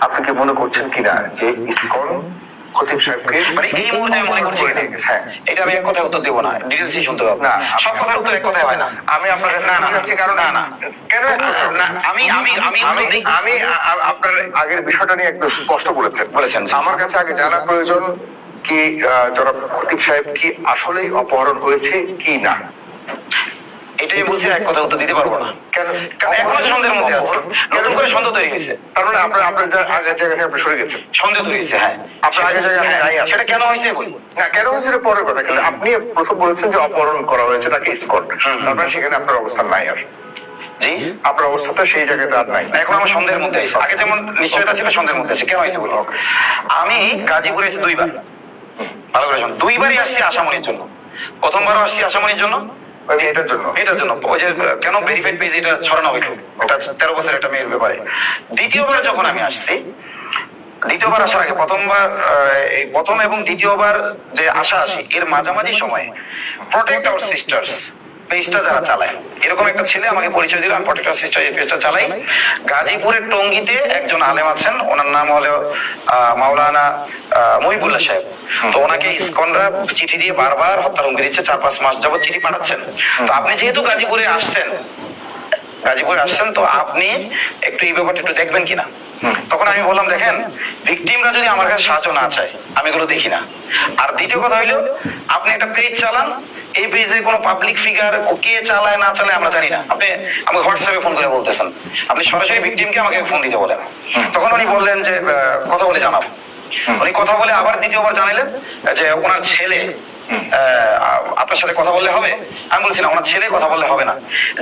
আপনি কি মনে করছেন কিনা যে ইসকন খতিব সাহেবকে মানে এই মুহূর্তে আমি মনে করছি এটা আমি এক কথায় উত্তর দেবো না, ডিটেলসই শুনতে পাবো না, সব কথার উত্তর এক কথায় হয় না। আমি আপনার কাছে না না যাচ্ছি কারণ না কেন না আমি আমি আমি আমি আমি আপনার আগের বিষয়টা নিয়ে একদম স্পষ্ট বলেছেন বলেছেন। আমার কাছে আগে জানা প্রয়োজন কি জনাব খতিব সাহেব কি আসলেই অপহরণ হয়েছে কি না। এটাই বলছি, এক কথা উত্তর দিতে পারবো না, কেন কারণ এখনো সন্দেহের মধ্যে আছে, নতুন করে সন্দেহ তৈরি হয়েছে। তার মানে আপনার আপনার আগের জায়গা থেকে আপনি সরে গেছেন, সন্দেহ তৈরি হয়েছে। হ্যাঁ, আপনার আগের জায়গায় আপনি নাই আছেন। সেটা কেন হয়েছে বলবো না, কেন হয়েছে এটা পরের কথা, কিন্তু আপনি প্রথম বলেছেন যে অপহরণ করা হয়েছে তাকে ইসকন, তারপরে সেখানে আপনার অবস্থান নাই আর। জি, আপনার অবস্থাটা সেই জায়গাতে আর নাই। এখন আমার সন্দেহের মধ্যে আছে, আগে যেমন নিশ্চয়তা ছিল সন্দেহের মধ্যে আছে। কেন হয়েছে বলবো, আমি গাজীপুরে এসে দুইবার, ভালো করে শুনুন, দুইবারই আসছি আসামনির জন্য। প্রথমবারও আসছি আসামনির জন্য, এটার জন্য ওই যে কেন ভেরিফাইড পেজ এটা ছড়ানো হইল, এটা 13 বছরের একটা মেয়ের ব্যাপারে। দ্বিতীয়বার যখন আমি আসছি, দ্বিতীয়বার আসার আগে প্রথমবার এই প্রথম এবং দ্বিতীয়বার যে আসি এর মাঝামাঝি সময়ে প্রোটেক্ট আওয়ার সিস্টার্স পেজটা যারা চালায়, এরকম একটা ছেলে আমাকে পরিচয় দিল, আমি প্রোটেক্ট আওয়ার সিস্টার এই পেজটা চালাই। গাজীপুরের টঙ্গীতে একজন আলেম আছেন, ওনার নাম হলো মাওলানা মহিবুল্লাহ সাহেব। তো ওনাকে ইসকনরা চিঠি দিয়ে বারবার হত্যার হুমকি দিচ্ছে, 4-5 মাস যাবত চিঠি পাঠাচ্ছেন। তো আপনি যেহেতু গাজীপুরে আসছেন তো আপনি একটু এই ব্যাপারটা একটু দেখবেন কিনা। তখন আমি বললাম, দেখেন, ভিকটিমরা যদি আমার কাছে সাহায্য না চায় আমি এগুলো দেখি না। আর দ্বিতীয় কথা হইলো, আপনি একটা পেজ চালান, এই পেজে কোনো পাবলিক ফিগার কে চালায় না চালায় আমরা জানি না। আপনি আমাকে হোয়াটসঅ্যাপে ফোন করে বলতেছেন, আপনি সরাসরি ভিকটিমকে আমাকে ফোন দিতে বলেন। তখন উনি বললেন যে কথা বলে জানাবো। উনি কথা বলে আবার দ্বিতীয়বার জানালেন যে ওনার ছেলে আপনার সাথে কথা বললে হবে। আমি বলছিলাম ওনার ছেলে কথা বললে হবে না,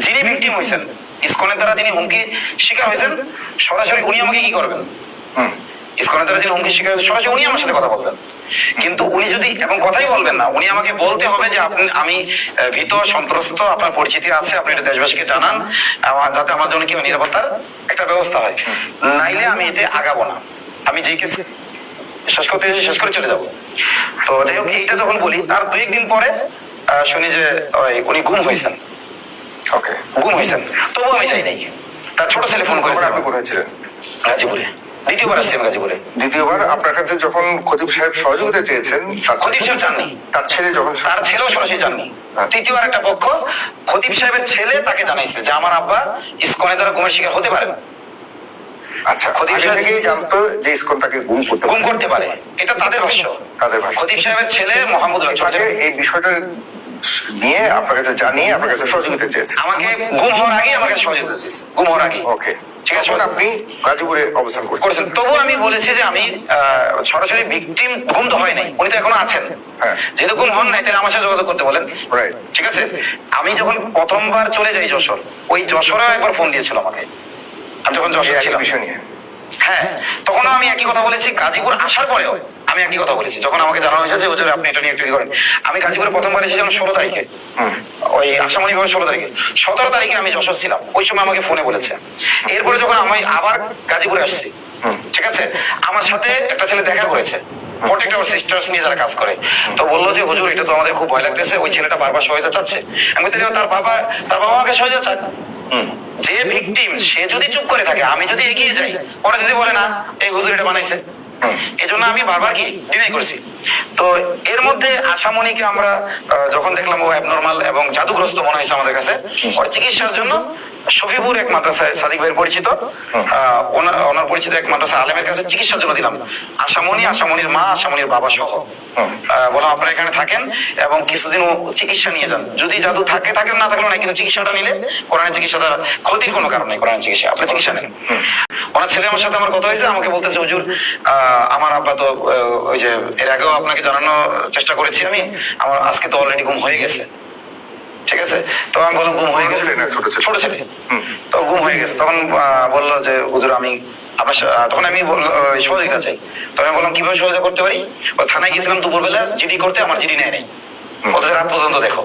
যিনি ভিকটিম হয়েছেন, ইসকনের দ্বারা যিনি হুমকি শিকার হয়েছেন, সরাসরি উনি আমাকে কি করবেন, ইসকনের দ্বারা যিনি হুমকি শিকার হয়েছেন সরাসরি উনি আমার সাথে কথা বলবেন। কিন্তু উনি যদি এবং কথাই বলবেন না, উনি আমাকে বলতে হবে যে আমি ভীত সন্ত্রস্ত, আপনার পরিচিতি আছে, আপনি এটা দেশবাসীকে জানান, যাতে আমার জন্য কি নিরাপত্তার একটা ব্যবস্থা হয়, নাইলে আমি এতে আগাবো না, আমি যে কেস শেষ করতে শেষ করে চলে যাবো। তো যাই হোক, এইটা যখন বলি তার 2-1 দিন পরে শুনি যে উনি গুম হয়েছেন। ওকে, গুম হয়েছেন, তবুও আমি যাই নাই। তার ছোট ছেলে ফোন করেছে। আপনি কোথায় ছিলেন? গাজীপুরে। দ্বিতীয়বার আসছি আমি গাজীপুরে। দ্বিতীয়বার আপনার কাছে যখন খতিব সাহেব সহযোগিতা চেয়েছেন, খতিব সাহেব জাননি, তার ছেলে যখন, তার ছেলেও সরাসরি জাননি। তৃতীয়বার একটা পক্ষ, খতিব সাহেবের ছেলে, তাকে জানাইছে যে আমার আব্বা ইসকনের দ্বারা গুমের শিকার হতে পারে। আচ্ছা, খতিব সাহেব থেকেই জানতো যে ইসকন তাকে গুম করতে পারে, এটা তাদের ভাষ্য। খতিব সাহেবের ছেলে মোহাম্মদ এই বিষয়টা নিয়ে আপনার কাছে জানিয়ে আপনার কাছে সহযোগিতা চেয়েছে, আমাকে গুম হওয়ার আগে আমার কাছে সহযোগিতা চেয়েছে, গুম হওয়ার আগে। ওকে, ঠিক আছে, আপনি গাজীপুরে অবস্থান করেছেন। তবুও আমি বলেছি যে আমি সরাসরি ভিকটিম, গুম তো হয় নাই, উনি তো এখনো আছেন, যেহেতু গুম হন নাই তাহলে আমার সাথে যোগাযোগ করতে বলেন। ঠিক আছে, আমি যখন প্রথমবার চলে যাই যশোর, ওই যশোরেও একবার ফোন দিয়েছিল আমাকে, আমি যখন যশোর ছিলাম, হ্যাঁ, তখনও আমি একই কথা বলেছি। গাজীপুর আসার পরেও আমি একই কথা বলেছি, যখন আমাকে জানানো হয়েছে যে হুজুর আপনি এটা নিয়ে একটু করেন। আমি গাজীপুরে প্রথমবার এসেছিলাম 16 তারিখে, ওই আসামনি ভাবে 16 তারিখে। 17 তারিখে আমি যশোর ছিলাম, ওই সময় আমাকে ফোনে বলেছে। এরপরে যখন আমি আবার গাজীপুরে আসছি, ঠিক আছে, আমার সাথে একটা ছেলে দেখা করেছে, প্রোটেক্ট আওয়ার সিস্টার্স নিয়ে যারা কাজ করে। তো বললো যে হুজুর এটা তো আমাদের খুব ভয় লাগতেছে, ওই ছেলেটা বারবার সহায়তা চাচ্ছে। আমি বলতে তার বাবা আমাকে সহায়তা চায়। যে ভিকটিম সে যদি চুপ করে থাকে, আমি যদি এগিয়ে যাই, পরে যদি বলে না এই হুজুর এটা বানাইছে, এজন্য আমি বারবার কি ডিনাই করেছি। তো এর মধ্যে আশামণিকে আমরা যখন দেখলাম ও অ্যাবনর্মাল এবং জাদুগ্রস্ত মনে হয়েছে আমাদের কাছে, ওর চিকিৎসার জন্য শফিপুর এক মাদ্রাসায়, সাদিক ভাইয়ের পরিচিত, ওনার পরিচিত এক মাদ্রাসা আলেমের কাছে চিকিৎসার জন্য দিলাম। আশামণির মা, আশামণির বাবা সহ বললাম আপনারা এখানে থাকেন এবং কিছুদিন চিকিৎসা নিয়ে যান, যদি জাদু থাকেন না থাকলেও না, কিন্তু চিকিৎসাটা নিলে কোরআনের চিকিৎসাটা ক্ষতির কোনো কারণ নেই, কোরআনের চিকিৎসা আপনি চিকিৎসা নেন। ওনার ছেলে আমার সাথে আমার কথা হয়েছে, আমাকে বলতেছে হুজুর আমার আব্বা তো ওই যে এর আগেও আপনাকে জানানোর চেষ্টা করেছি আমি, আমার আজকে তো অলরেডি গুম হয়ে গেছে। ঠিক আছে, তো আমি বললাম গুম হয়ে গেছে, ছোট ছেলে, তো গুম হয়ে গেছে। তখন বললো যে হুজুর আমি আপনার, তখন আমি সহযোগিতা চাই। তখন আমি বললাম কিভাবে সহযোগিতা করতে পারি। ও থানায় গিয়েছিলাম দুপুরবেলা জিডি করতে, আমার জিডি নেয় নেই, ওদের রাত পর্যন্ত দেখো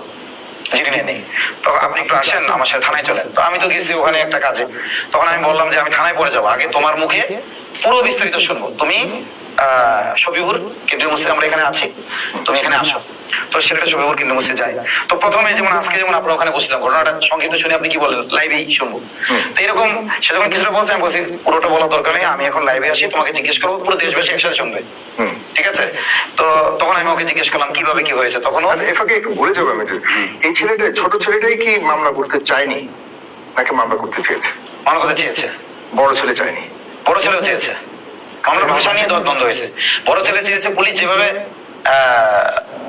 জিডি নেয় নেই। তো আপনি একটু আসেন আমার সাথে থানায় চলেন। তো আমি তো গেছি ওখানে একটা কাজে। তখন আমি বললাম যে আমি থানায় পড়ে যাবো, আগে তোমার মুখে পুরো বিস্তারিত শুনবো, তুমি শফিউর কেন্দ্রীয় মসজিদ, আমরা এখানে আছি, তুমি এখানে আসো। তো ছেলেটা শফিউর কেন্দ্রীয় মসজিদ যায়। তো প্রথমে যেমন আজকে যেমন আপনারা ওখানে বসছিলাম, ঘটনাটা সংক্ষিপ্ত শুনে আপনি কি বলেন, লাইভেই শুনবো। তো এরকম সে যখন কিছুটা বলছে, আমি বলছি পুরোটা বলার দরকার নেই, আমি এখন লাইভে আসি, তোমাকে জিজ্ঞেস করবো, পুরো দেশবাসী একসাথে শুনবে, ঠিক আছে? তো তখন আমি ওকে জিজ্ঞেস করলাম কিভাবে কি হয়েছে। তখন এফাকে একটু বলে যাবো আমি, এই ছেলেটা, ছোট ছেলেটাই কি মামলা করতে চায়নি নাকি মামলা করতে চেয়েছে? মামলা করতে চেয়েছে। বড় ছেলে চায়নি? বড় ছেলেও চেয়েছে। মামলার ভাষা নিয়ে দ্বন্দ্ব হয়েছে। বড় ছেলে চেয়েছে পুলিশ যেভাবে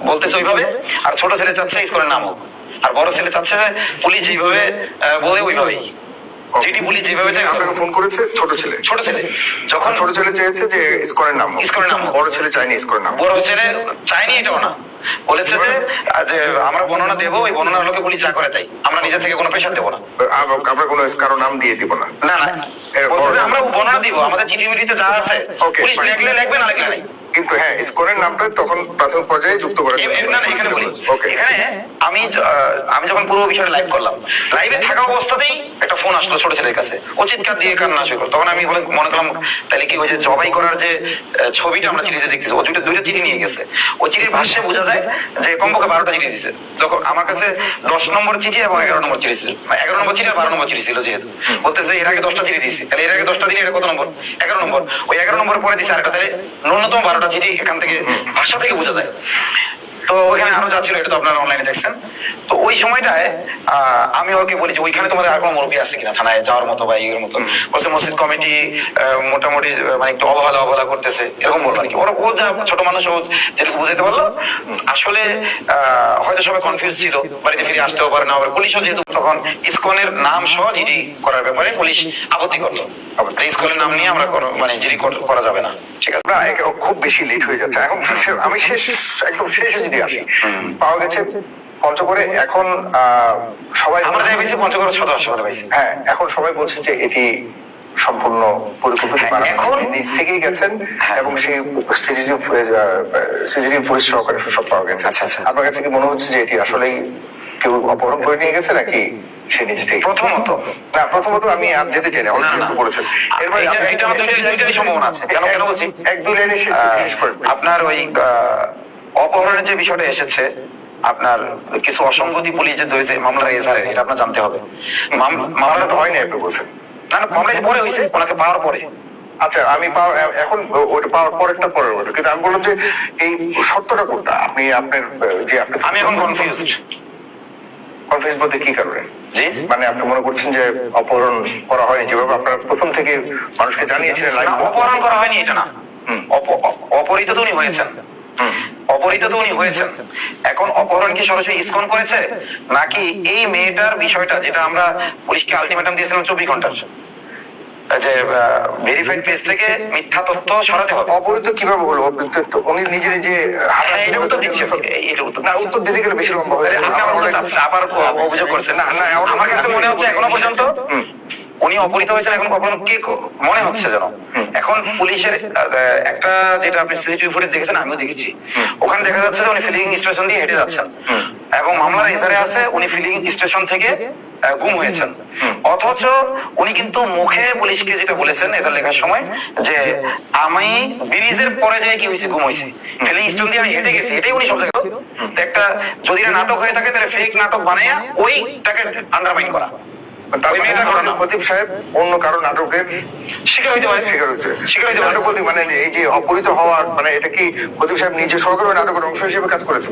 বলতেছে ওইভাবে, আর ছোট ছেলে চাচ্ছে ইসকনের নাম হোক। আর বড় ছেলে চাচ্ছে পুলিশ যেভাবে বলে ওইভাবেই, যেটি পুলিশ যেভাবে চায়। আপনাকে ফোন করেছে ছোট ছেলে? ছোট ছেলে যখন ছোট ছেলে চেয়েছে যে ইসকনের নাম, ইসকনের নাম, বড় ছেলে চায়নি ইসকনের নাম। বড় ছেলে চায়নি এটাও না, বলেছে যে আমরা বর্ণনা দেবো, ওই বর্ণনার লোকে পুলিশ যা করে তাই, আমরা নিজে থেকে কোনো প্রেশার দেবো না, আমরা কোনো কারো নাম দিয়ে দিব না। না না, বলছে যে আমরা বর্ণনা দিব, আমাদের চিঠি মিঠিতে যা আছে পুলিশ লিখলে লিখবে, না লিখলে নাই। কিন্তু হ্যাঁ, ইসকনের নামটা তখন প্রাথমিক পর্যায়ে যুক্ত করে। না না, এখানে বলি, এখানে আমি যখন পুরো বিষয়টা লাইভ করলাম, লাইভে থাকা অবস্থাতেই একটা ফোন আসলো ছোট ছেলের কাছে, ও চিৎকার দিয়ে কান্না শুরু করলো। তখন আমি মনে করলাম তাহলে কি ওই যে জবাই করার যে ছবিটা আমরা চিঠিতে দেখতেছি, ও দুইটা চিঠি নিয়ে গেছে, ও চিঠির ভাষ্যে বোঝা যায় যে কমপক্ষে 12টা চিঠি দিছে। তখন আমার কাছে 10 নম্বর চিঠি এবং 11 নম্বর চিঠি ছিল, 11 নম্বর চিঠি আর 12 নম্বর চিঠি ছিল, যেহেতু বলতেছে এর আগে 10টা চিঠি দিয়েছি, তাহলে এর আগে 10টা দিলে এটা কত নম্বর? 11 নম্বর। ওই 11 নম্বর পরে দিছে আরেকটা, তাহলে ন্যূনতম 12টা চিঠি এখান থেকে ভাষা থেকে বোঝা যায়। তো ওইখানে আরো যা ছিল এটা তো আপনারা অনলাইনে দেখছেন। তো ওই সময়টায় আমি ওকে বলি যে ওইখানে তোমাদের আর কোনো মুরব্বী আছে কিনা থানায় যাওয়ার মতো বা এর মতো? বলছে মসজিদ কমিটি মোটামুটি মানে একটু অবহেলা করতেছে, এরকম বললো আর কি। ওরা ও যা ছোট মানুষ, ও যেটুকু বুঝাইতে পারলো। আসলে হয়তো সবাই কনফিউজ ছিল, বাড়িতে ফিরে আসতেও পারে না। আবার পুলিশও যেহেতু তখন ইসকনের নাম সহ জিডি করার ব্যাপারে পুলিশ আপত্তি করলো, ইসকনের নাম নিয়ে আমরা মানে জিডি করা যাবে না, ঠিক আছে? না, খুব বেশি লেট হয়ে যাচ্ছে এখন। আমি একদম শেষে যদি আসি, পাওয়া গেছে পঞ্চগড়ে। এখন সবাই আমরা যাই পেয়েছি পঞ্চগড় সদর হাসপাতালে পাইছি। হ্যাঁ, এখন সবাই বলছে যে এটি সম্পূর্ণ পরিকল্পিত, এখন নিজ থেকেই গেছেন এবং সেই সিসিটিভি ফুটেজ সহকারে সব পাওয়া গেছে। আচ্ছা আচ্ছা, আপনার কাছে কি মনে হচ্ছে যে এটি আসলেই কেউ অপহরণ করে নিয়ে গেছে নাকি সে নিজে থেকে? প্রথমত আমি আর যেতে চাই না, অনেক বলেছেন। এরপরে দুইটারই সম্ভাবনা আছে। কেন বলছি? এক দুই লাইনে শেষ করে আপনার ওই অপহরণের যে বিষয়টা এসেছে, আপনার কিছু অসংগতি পুলিশ যে ধরেছে মামলার এজাহারে, এটা আপনার জানতে হবে। মামলা তো হয়নি আপনি বলছেন? না না, মামলা পরে হয়েছে, ওনাকে পাওয়ার পরে। আচ্ছা, আমি এখন ওটা পাওয়ার পরেরটা পরের ওটা, কিন্তু আমি বললাম যে এই সত্যটা কোনটা? আপনি আপনার যে আমি এখন কনফিউজ বলতে কি কারণে? জি, মানে আপনি মনে করছেন যে অপহরণ করা হয়নি যেভাবে আপনারা প্রথম থেকে মানুষকে জানিয়েছিলেন? অপহরণ করা হয়নি এটা না, অপহৃত তো উনি হয়েছেন, অপহৃত তো উনি হয়েছেন। এখন অপহরণ কি সরাসরি ইসকন করেছে, নাকি এই মেয়েটার বিষয়টা, যেটা আমরা পুলিশকে আলটিমেটাম দিয়েছিলাম 24 ঘন্টার, যে ভেরিফাইড পেজ থেকে মিথ্যা তথ্য সরাতে হবে। অপহৃত কিভাবে হলো? উনি নিজে এটা উত্তর দিচ্ছে, না, উত্তর দিতে গেলে বেশি লম্বা হয়ে যাবে। আবার অভিযোগ করছেন। না না, আমার কাছে মনে হচ্ছে এখনো পর্যন্ত উনি অপহৃত হয়েছেন। এখন কখনো কি মনে হচ্ছে যেন এখন পুলিশের একটা, যেটা আপনি সিসিটিভি ফুটেজ দেখেছেন, আমিও দেখেছি, ওখানে দেখা যাচ্ছে যে উনি ফিলিং স্টেশন দিয়ে হেঁটে যাচ্ছেন এবং মামলার এজাহারে আছে উনি ফিলিং স্টেশন থেকে গুম হয়েছেন। অথচ উনি কিন্তু মুখে পুলিশকে যেটা বলেছেন এজাহার লেখার সময়, যে আমি ব্রিজের পরে যাই কি হয়েছে, গুম হয়েছে, ফিলিং স্টেশন দিয়ে আমি হেঁটে গেছি, এটাই উনি সব জায়গায়। একটা যদি নাটক হয়ে থাকে তাহলে ফেক নাটক বানাইয়া ওইটাকে আন্ডারমাইন করা। খতিব সাহেব অন্য কারো নাটকের শিকার হইতে পারে, শিকার হইতে পারে। মানে এই যে অপহৃত হওয়ার, মানে এটা কি খতিব সাহেব নিজে সহকারে নাটকের অংশ হিসেবে কাজ করেছে?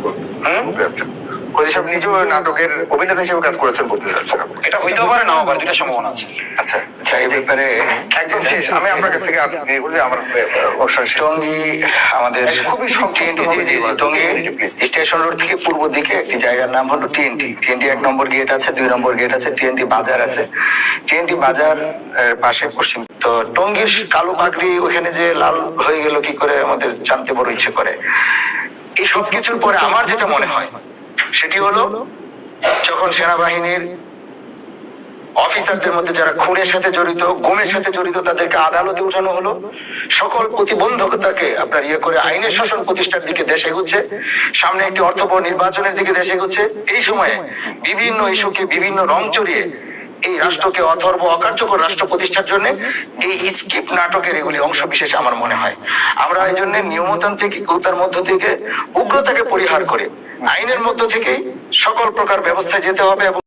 খতিব সাহেব নিজেও নাটকের অভিনেতা হিসেবে কাজ করেছেন বলতে চাচ্ছেন? এটা হইতেও পারে, নাও পারে, দুইটা সম্ভাবনা আছে। আচ্ছা আচ্ছা, এই ব্যাপারে একদম শেষ আমি আপনার কাছ থেকে আমার টঙ্গী আমাদের খুবই টঙ্গী স্টেশন রোড থেকে পূর্ব দিকে একটি জায়গার নাম হলো টিএনটি। 1 নম্বর গেট আছে, 2 নম্বর গেট আছে, টিএনটি বাজার আছে। টিএনটি বাজার পাশে পশ্চিম। তো টঙ্গীর কালো পাগড়ি ওখানে যে লাল হয়ে গেল কি করে আমাদের জানতে বড় ইচ্ছে করে। এই সব কিছুর পরে আমার যেটা মনে হয় সেটি হলো, যখন সেনাবাহিনীর অফিসারদের মধ্যে যারা খুনের সাথে জড়িত, গুমের সাথে জড়িত, তাদেরকে আদালতে উঠানো হলো, সকল প্রতিবন্ধকতাকে আপনার করে আইনের শাসন প্রতিষ্ঠার দিকে দেশ এগুচ্ছে, সামনে একটি অর্থবহ নির্বাচনের দিকে দেশ এগুচ্ছে। এই সময়ে বিভিন্ন ইস্যুকে বিভিন্ন রং চড়িয়ে এই রাষ্ট্রকে অথর্ব অকার্যকর রাষ্ট্র প্রতিষ্ঠার জন্য এই স্কিপ নাটকের এগুলি অংশ বিশেষ আমার মনে হয়। আমরা এই জন্য নিয়মতান্ত্রিকতার মধ্য থেকে উগ্রতাকে পরিহার করে আইনের মধ্য থেকেই সকল প্রকার ব্যবস্থা যেতে হবে এবং